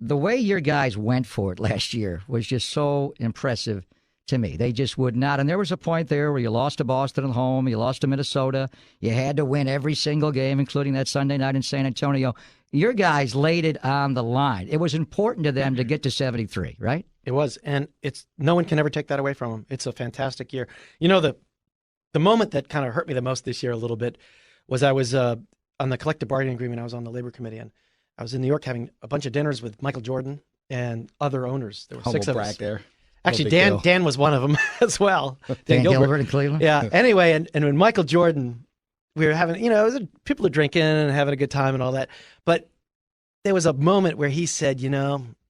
the way your guys went for it last year was just so impressive to me. They just would not. And there was a point there where you lost to Boston at home, you lost to Minnesota. You had to win every single game, including that Sunday night in San Antonio. Your guys laid it on the line. It was important to them to get to 73, right? It was, and no one can ever take that away from them. It's a fantastic year. You know, the moment that kind of hurt me the most this year a little bit was I was on the collective bargaining agreement. I was on the labor committee, and I was in New York having a bunch of dinners with Michael Jordan and other owners. There were six of us. There. Actually, Dan was one of them as well. Dan Gilbert in Cleveland? Yeah. Anyway, and when Michael Jordan, we were having, people are drinking and having a good time and all that. But there was a moment where he said,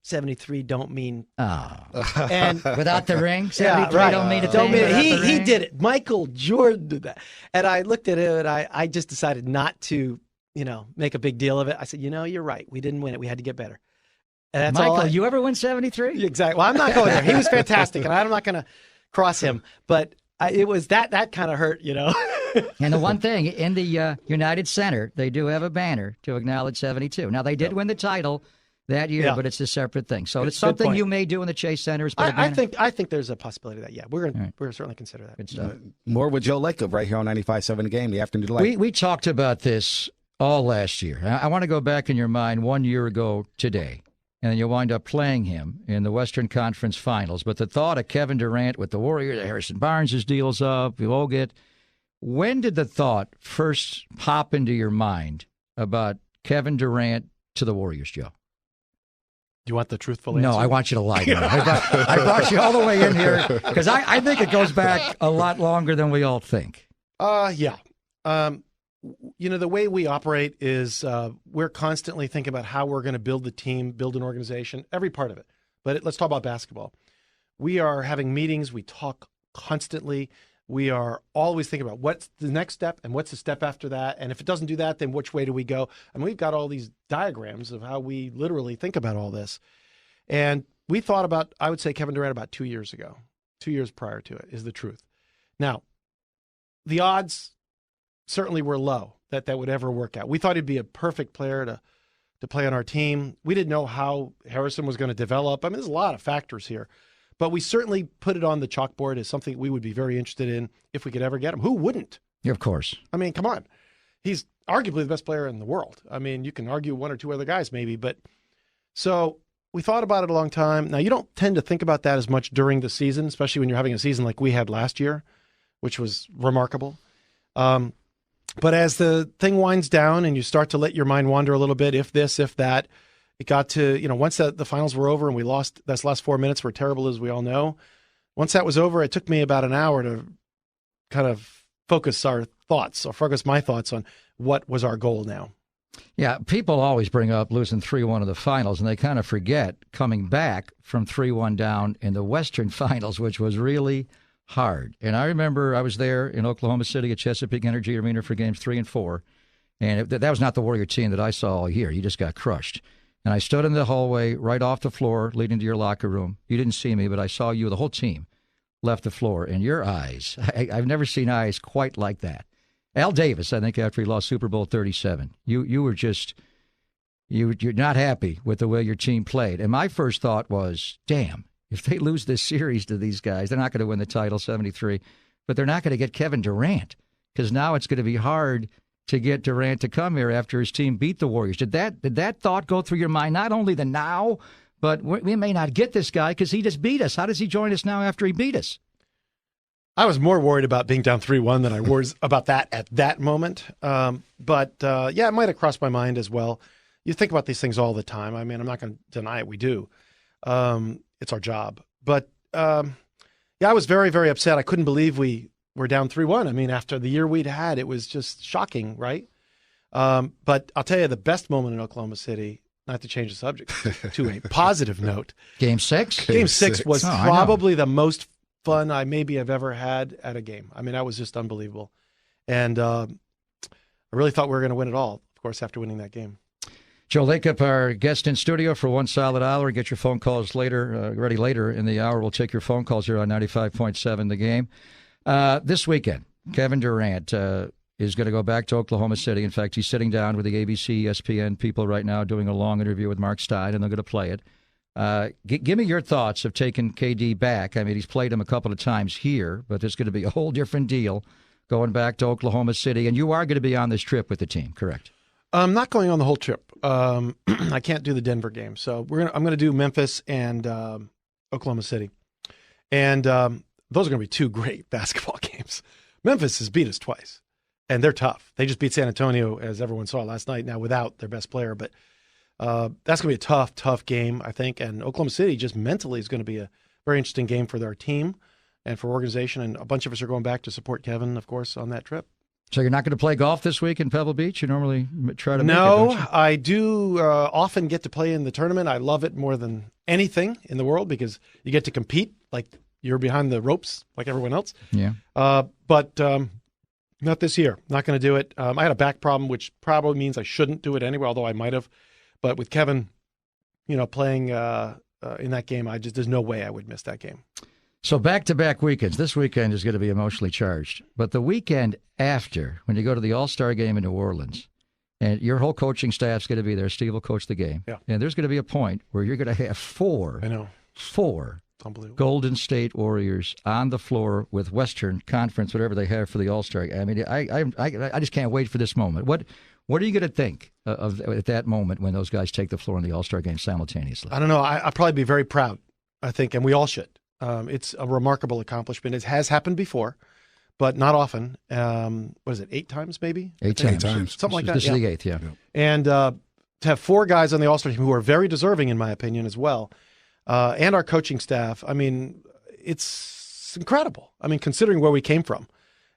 73 don't mean. And without the ring, 73 yeah, right. don't mean a don't thing. He did it. Michael Jordan did that. And I looked at him and I just decided not to, make a big deal of it. I said, you're right. We didn't win it. We had to get better. And that's Michael, you ever win 73? Exactly. Well, I'm not going there. He was fantastic, and I'm not going to cross him. But it was that kind of hurt, And the one thing, in the United Center, they do have a banner to acknowledge 72. Now, they did win the title that year, but it's a separate thing. So it's something you may do in the Chase Center. I think there's a possibility of that. Yeah, we're going to certainly consider that. Good stuff. More with Joe Lacob right here on 95.7 The Game, the afternoon delight. We talked about this all last year. I want to go back in your mind 1 year ago today, and then you wind up playing him in the Western Conference Finals. But the thought of Kevin Durant with the Warriors, Harrison Barnes' deal's up, when did the thought first pop into your mind about Kevin Durant to the Warriors, Joe? Do you want the truthful answer? No, I want you to lie to me. I brought you all the way in here because I think it goes back a lot longer than we all think. Yeah. The way we operate is we're constantly thinking about how we're going to build the team, build an organization, every part of it. But let's talk about basketball. We are having meetings. We talk constantly. We are always thinking about what's the next step and what's the step after that. And if it doesn't do that, then which way do we go? And we've got all these diagrams of how we literally think about all this. And we thought about, I would say, Kevin Durant about 2 years ago. 2 years prior to it is the truth. Now, the odds certainly were low that would ever work out. We thought he'd be a perfect player to play on our team. We didn't know how Harrison was going to develop. I mean, there's a lot of factors here. But we certainly put it on the chalkboard as something we would be very interested in if we could ever get him. Who wouldn't? Of course. I mean, come on. He's arguably the best player in the world. I mean, you can argue one or two other guys maybe. But so we thought about it a long time. Now, you don't tend to think about that as much during the season, especially when you're having a season like we had last year, which was remarkable. But as the thing winds down and you start to let your mind wander a little bit, if this, if that, it got to, once the finals were over and we lost, those last 4 minutes were terrible, as we all know. Once that was over, it took me about an hour to kind of focus my thoughts on what was our goal now. Yeah, people always bring up losing 3-1 in the finals, and they kind of forget coming back from 3-1 down in the Western Finals, which was really hard. And I remember I was there in Oklahoma City at Chesapeake Energy Arena for games 3 and 4, and that was not the Warrior team that I saw all year. You just got crushed. And I stood in the hallway right off the floor leading to your locker room. You didn't see me, but I saw you. The whole team left the floor. And your eyes, I've never seen eyes quite like that. Al Davis, I think, after he lost Super Bowl 37, you were just, you're not happy with the way your team played. And my first thought was, damn, if they lose this series to these guys, they're not going to win the title, 73, but they're not going to get Kevin Durant because now it's going to be hard to get Durant to come here after his team beat the Warriors. Did that thought go through your mind? Not only the now, but we may not get this guy because he just beat us. How does he join us now after he beat us? I was more worried about being down 3-1 than I was about that at that moment. But it might have crossed my mind as well. You think about these things all the time. I mean, I'm not going to deny it. We do. It's our job. But, I was very, very upset. I couldn't believe we were down 3-1. I mean, after the year we'd had, it was just shocking, right? But I'll tell you the best moment in Oklahoma City, not to change the subject, to a positive note. Game 6? Game 6 was probably the most fun I have ever had at a game. I mean, that was just unbelievable. And I really thought we were going to win it all, of course, after winning that game. Joe Lacob, our guest in studio for one solid hour. Get your phone calls later in the hour. We'll take your phone calls here on 95.7 The Game. This weekend, Kevin Durant, is going to go back to Oklahoma City. In fact, he's sitting down with the ABC, ESPN people right now doing a long interview with Mark Stein, and they're going to play it. Give me your thoughts of taking KD back. I mean, he's played him a couple of times here, but there's going to be a whole different deal going back to Oklahoma City. And you are going to be on this trip with the team, correct? I'm not going on the whole trip. I can't do the Denver game. So I'm going to do Memphis and Oklahoma City. And those are going to be two great basketball games. Memphis has beat us twice, and they're tough. They just beat San Antonio, as everyone saw last night, now without their best player. But that's going to be a tough game, I think. And Oklahoma City just mentally is going to be a very interesting game for their team and for organization. And a bunch of us are going back to support Kevin, of course, on that trip. So you're not going to play golf this week in Pebble Beach? You normally try to make it, No, don't you? I do often get to play in the tournament. I love it more than anything in the world because you get to compete like you're behind the ropes like everyone else. Yeah. But not this year. Not going to do it. I had a back problem, which probably means I shouldn't do it anyway, although I might have. But with Kevin, playing in that game, there's no way I would miss that game. So back-to-back weekends. This weekend is going to be emotionally charged. But the weekend after, when you go to the All-Star game in New Orleans, and your whole coaching staff's going to be there, Steve will coach the game. Yeah. And there's going to be a point where you're going to have four Unbelievable. Golden State Warriors on the floor with Western Conference, whatever they have for the All-Star. I mean, I just can't wait for this moment. What are you going to think of at that moment when those guys take the floor in the All-Star game simultaneously? I don't know. I'll probably be very proud, I think, and we all should. It's a remarkable accomplishment. It has happened before, but not often. What is it, 8 times maybe? 8 times. Something like that. This is the 8th, yeah. And to have 4 guys on the All-Star team who are very deserving, in my opinion, as well, and our coaching staff, I mean, it's incredible. I mean, considering where we came from.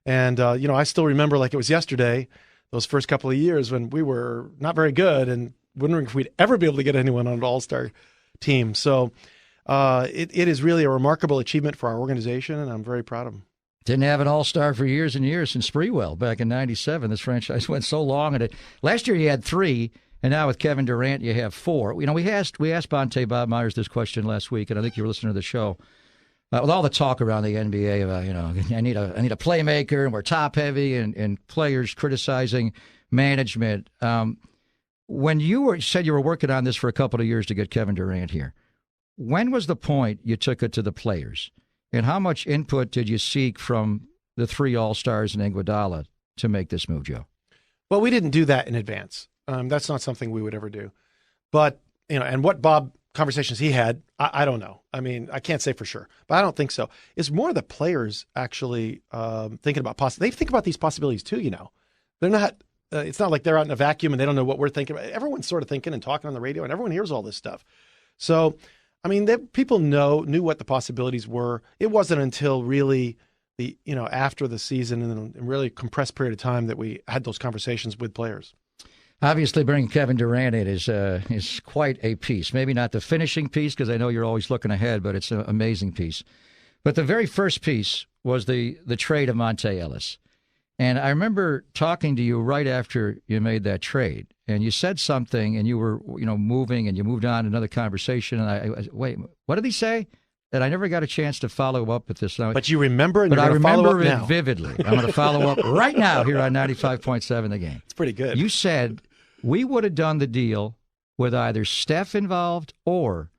And, I still remember like it was yesterday, those first couple of years when we were not very good and wondering if we'd ever be able to get anyone on an All-Star team. So it is really a remarkable achievement for our organization, and I'm very proud of them. Didn't have an All-Star for years and years since Sprewell back in '97. This franchise went so long. And last year you had 3, and now with Kevin Durant you have 4. We asked Bonte Bob Myers this question last week, and I think you were listening to the show. With all the talk around the NBA about, I need a playmaker, and we're top-heavy, and players criticizing management. When you said you were working on this for a couple of years to get Kevin Durant here, when was the point you took it to the players? And how much input did you seek from the 3 All-Stars in Iguodala to make this move, Joe? Well, we didn't do that in advance. That's not something we would ever do. But, and what Bob conversations he had, I don't know. I mean, I can't say for sure, but I don't think so. It's more the players actually thinking about they think about these possibilities too, They're not, it's not like they're out in a vacuum and they don't know what we're thinking about. Everyone's sort of thinking and talking on the radio, and everyone hears all this stuff. So, I mean, people knew what the possibilities were. It wasn't until really after the season and a really compressed period of time that we had those conversations with players. Obviously, bringing Kevin Durant in is quite a piece. Maybe not the finishing piece, because I know you're always looking ahead, but it's an amazing piece. But the very first piece was the trade of Monte Ellis. And I remember talking to you right after you made that trade, and you said something, and you were moving, and you moved on to another conversation. And I wait, what did he say? That I never got a chance to follow up with this. But you remember, and but you're I remember it now. vividly. I'm going to follow up right now here on 95.7 The Game. It's pretty good. You said we would have done the deal with either Steph involved or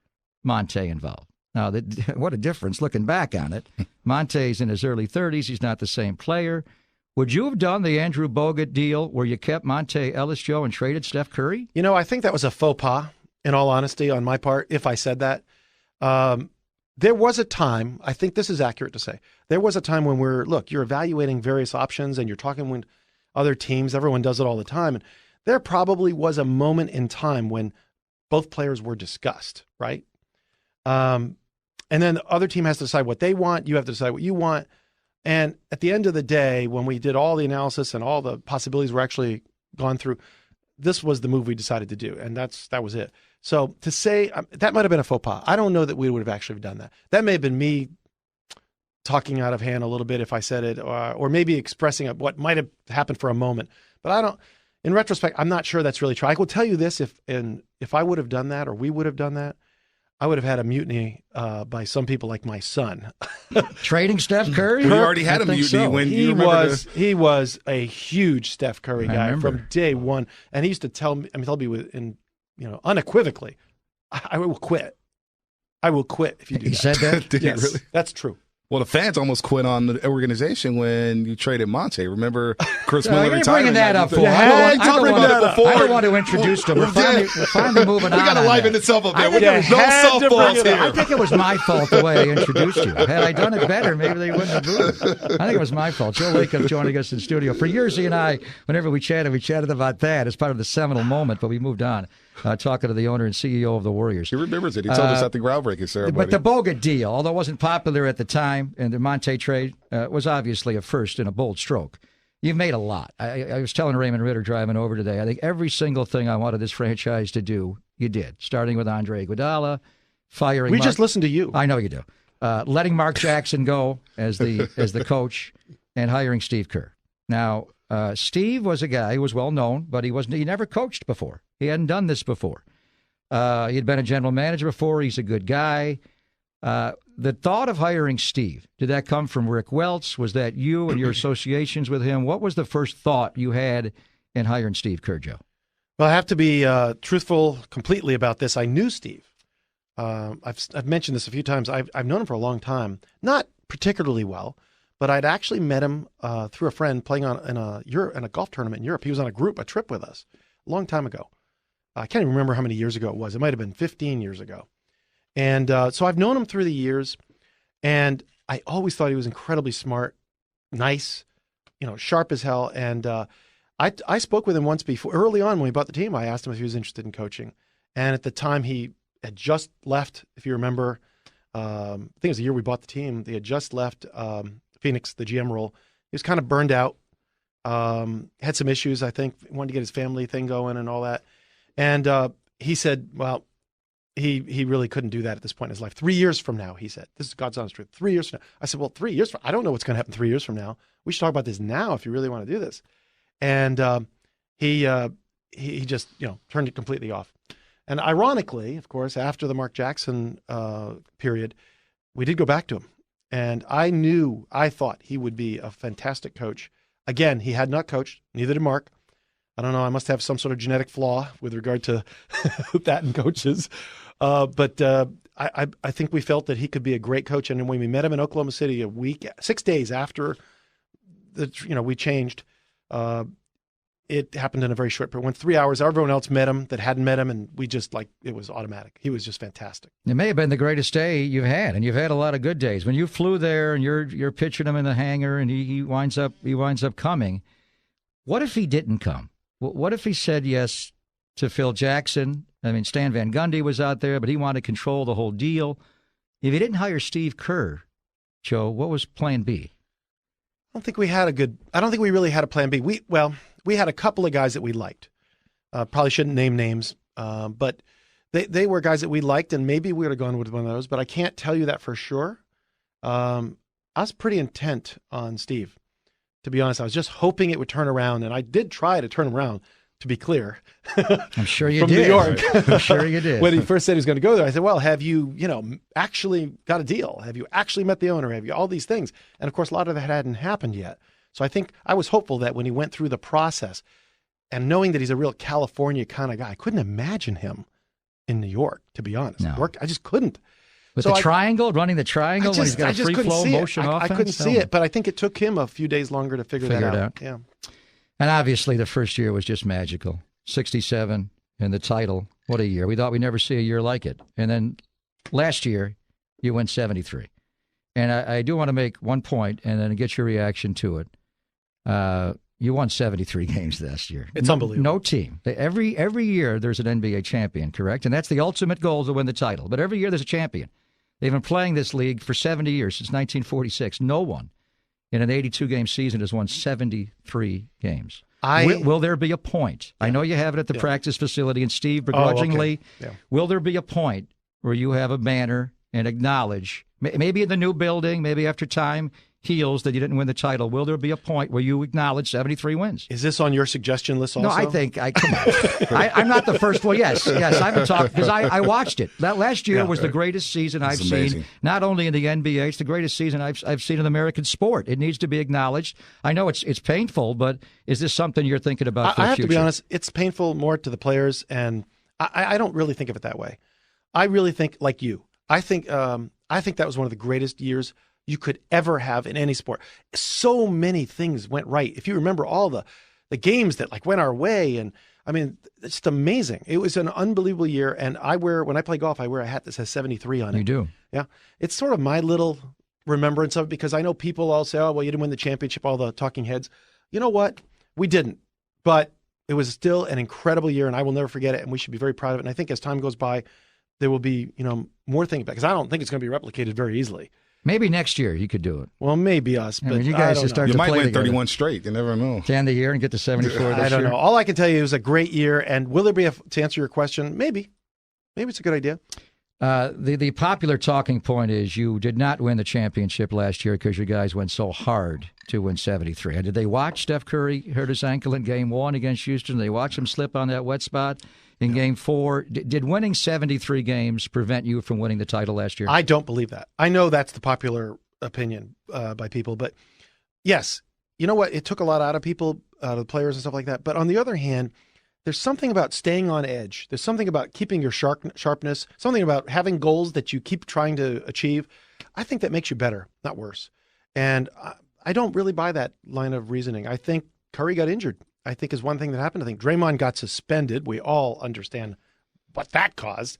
Monte involved. Now, what a difference looking back on it. Monte's in his early 30s. He's not the same player. Would you have done the Andrew Bogut deal where you kept Monte Ellis, Joe, and traded Steph Curry? I think that was a faux pas, in all honesty, on my part, if I said that. There was a time, I think this is accurate to say, there was a time when you're evaluating various options and you're talking with other teams. Everyone does it all the time. And there probably was a moment in time when both players were discussed, right? And then the other team has to decide what they want. You have to decide what you want. And at the end of the day, when we did all the analysis and all the possibilities were actually gone through, this was the move we decided to do. And that was it. So to say that might have been a faux pas. I don't know that we would have actually done that. That may have been me talking out of hand a little bit if I said it, or maybe expressing what might have happened for a moment. But in retrospect, I'm not sure that's really true. I will tell you this, if I would have done that or we would have done that, I would have had a mutiny by some people like my son. Trading Steph Curry? We already had I a think mutiny so. when He you remember he was a huge Steph Curry I guy remember. from day one, and he used to tell me, unequivocally, I will quit. I will quit if you do He that. said that? Did he Yes, really? that's true. Well, the fans almost quit on the organization when you traded Monte. Remember Chris No, Miller you're retiring? bringing that up for. Yeah, I we talked don't about want it before. I don't want to introduce them. We're finally moving on. We got to on liven that. itself up I there. think We it got was- no had to bring softballs it up. I here. think it was my fault the way I introduced you. Had I done it better, maybe they wouldn't have moved. I think it was my fault. Joe Lacob joining us in studio. For years, he and I, whenever we chatted about that as part of the seminal moment, but we moved on, talking to the owner and CEO of the Warriors. He remembers it. He told us at the groundbreaking ceremony. But the Bogut deal, although it wasn't popular at the time, and the Monte trade was obviously a first and a bold stroke. You've made a lot. I was telling Raymond Ritter driving over today, I think every single thing I wanted this franchise to do, you did, starting with Andre Iguodala, firing We Mark, just listened to you. I know you do. Letting Mark Jackson go as the coach and hiring Steve Kerr. Now, Steve was a guy who was well known, but he never coached before. He hadn't done this before. He had been a general manager before. He's a good guy. The thought of hiring Steve, did that come from Rick Welts? Was that you and your associations with him? What was the first thought you had in hiring Steve Kerr, Joe? Well, I have to be truthful completely about this. I knew Steve. I've mentioned this a few times. I've known him for a long time, not particularly well, but I'd actually met him through a friend playing in a golf tournament in Europe. He was on a trip with us a long time ago. I can't even remember how many years ago it was. It might have been 15 years ago. And so I've known him through the years, and I always thought he was incredibly smart, nice, sharp as hell. And I spoke with him once before, early on when we bought the team. I asked him if he was interested in coaching. And at the time, he had just left, if you remember, I think it was the year we bought the team. They had just left Phoenix, the GM role. He was kind of burned out, had some issues, I think, wanted to get his family thing going and all that. And he said, well, he really couldn't do that at this point in his life. 3 years from now, he said, this is God's honest truth. 3 years from now. I said, well, 3 years from, I don't know what's going to happen 3 years from now. We should talk about this now if you really want to do this. And he just, turned it completely off. And ironically, of course, after the Mark Jackson period, we did go back to him. And I thought he would be a fantastic coach. Again, he had not coached, neither did Mark. I don't know. I must have some sort of genetic flaw with regard to that in coaches. But I think we felt that he could be a great coach. And when we met him in Oklahoma City 6 days after we changed, it happened in a very short period. When 3 hours, everyone else met him that hadn't met him, and we just it was automatic. He was just fantastic. It may have been the greatest day you've had, and you've had a lot of good days. When you flew there and you're pitching him in the hangar, and he winds up coming. What if he didn't come? What if he said yes to Phil Jackson? I mean, Stan Van Gundy was out there, but he wanted to control the whole deal. If he didn't hire Steve Kerr, Joe, what was plan B? I don't think we really had a plan B. We had a couple of guys that we liked. Probably shouldn't name names, but they were guys that we liked, and maybe we would have gone with one of those, but I can't tell you that for sure. I was pretty intent on Steve. To be honest, I was just hoping it would turn around, and I did try to turn him around, to be clear. I'm sure you From did. New York. I'm sure you did. When he first said he was going to go there, I said, well, have you, actually got a deal? Have you actually met the owner? Have you all these things? And of course, a lot of that hadn't happened yet. So I think I was hopeful that when he went through the process and knowing that he's a real California kind of guy, I couldn't imagine him in New York, to be honest. No. I just couldn't. With the triangle, running the triangle, when he's got a free flow motion offense? I couldn't see it, but I think it took him a few days longer to figure that out. Yeah. And obviously, the first year was just magical. 67 and the title. What a year. We thought we'd never see a year like it. And then last year, you went 73. And I do want to make one point and then get your reaction to it. You won 73 games last year. It's unbelievable. No team. Every year there's an NBA champion, correct? And that's the ultimate goal, to win the title. But every year there's a champion. They've been playing this league for 70 years, since 1946. No one in an 82-game season has won 73 games. Will there be a point? I know you have it at the practice facility, and Steve, begrudgingly, will there be a point where you have a banner and acknowledge, maybe in the new building, maybe after time, heels that you didn't win the title, will there be a point where you acknowledge 73 wins? Is this on your suggestion list also? No, I think come on. I'm not the first. Well, yes, I've been talking because I watched it. That last year was the greatest season I've seen. Not only in the NBA, it's the greatest season I've seen in American sport. It needs to be acknowledged. I know it's painful, but is this something you're thinking about for the future? I have to be honest. It's painful more to the players, and I don't really think of it that way. I really think like you. I think that was one of the greatest years you could ever have in any sport. So many things went right. If you remember all the games that like went our way, and I mean, it's just amazing. It was an unbelievable year. And when I play golf, I wear a hat that says 73 on it. You do. Yeah. It's sort of my little remembrance of it, because I know people all say, oh, well, you didn't win the championship, all the talking heads. You know what? We didn't. But it was still an incredible year, and I will never forget it. And we should be very proud of it. And I think as time goes by, there will be, more things back, because I don't think it's going to be replicated very easily. Maybe next year you could do it. Well, maybe us, but you guys should start you to might play win together. 31 straight. You never know. To end the year and get to 74 this year. I don't know. All I can tell you, it was a great year. And will there be to answer your question? Maybe it's a good idea. The popular talking point is you did not win the championship last year because you guys went so hard to win 73. And did they watch Steph Curry hurt his ankle in Game 1 against Houston? Did they watch him slip on that wet spot in Game 4? Did winning 73 games prevent you from winning the title last year? I don't believe that. I know that's the popular opinion by people, but yes, you know what? It took a lot out of people, out of the players and stuff like that. But on the other hand, there's something about staying on edge. There's something about keeping your sharpness, something about having goals that you keep trying to achieve. I think that makes you better, not worse. And I don't really buy that line of reasoning. I think Curry got injured, I think, is one thing that happened. I think Draymond got suspended. We all understand what that caused.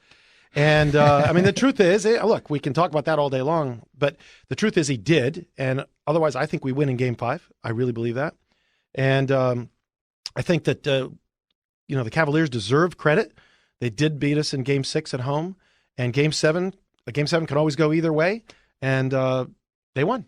And I mean, the truth is, look, we can talk about that all day long, but the truth is he did. And otherwise, I think we win in Game 5. I really believe that. And I think that, the Cavaliers deserve credit. They did beat us in Game 6 at home. And Game 7 can always go either way. And they won.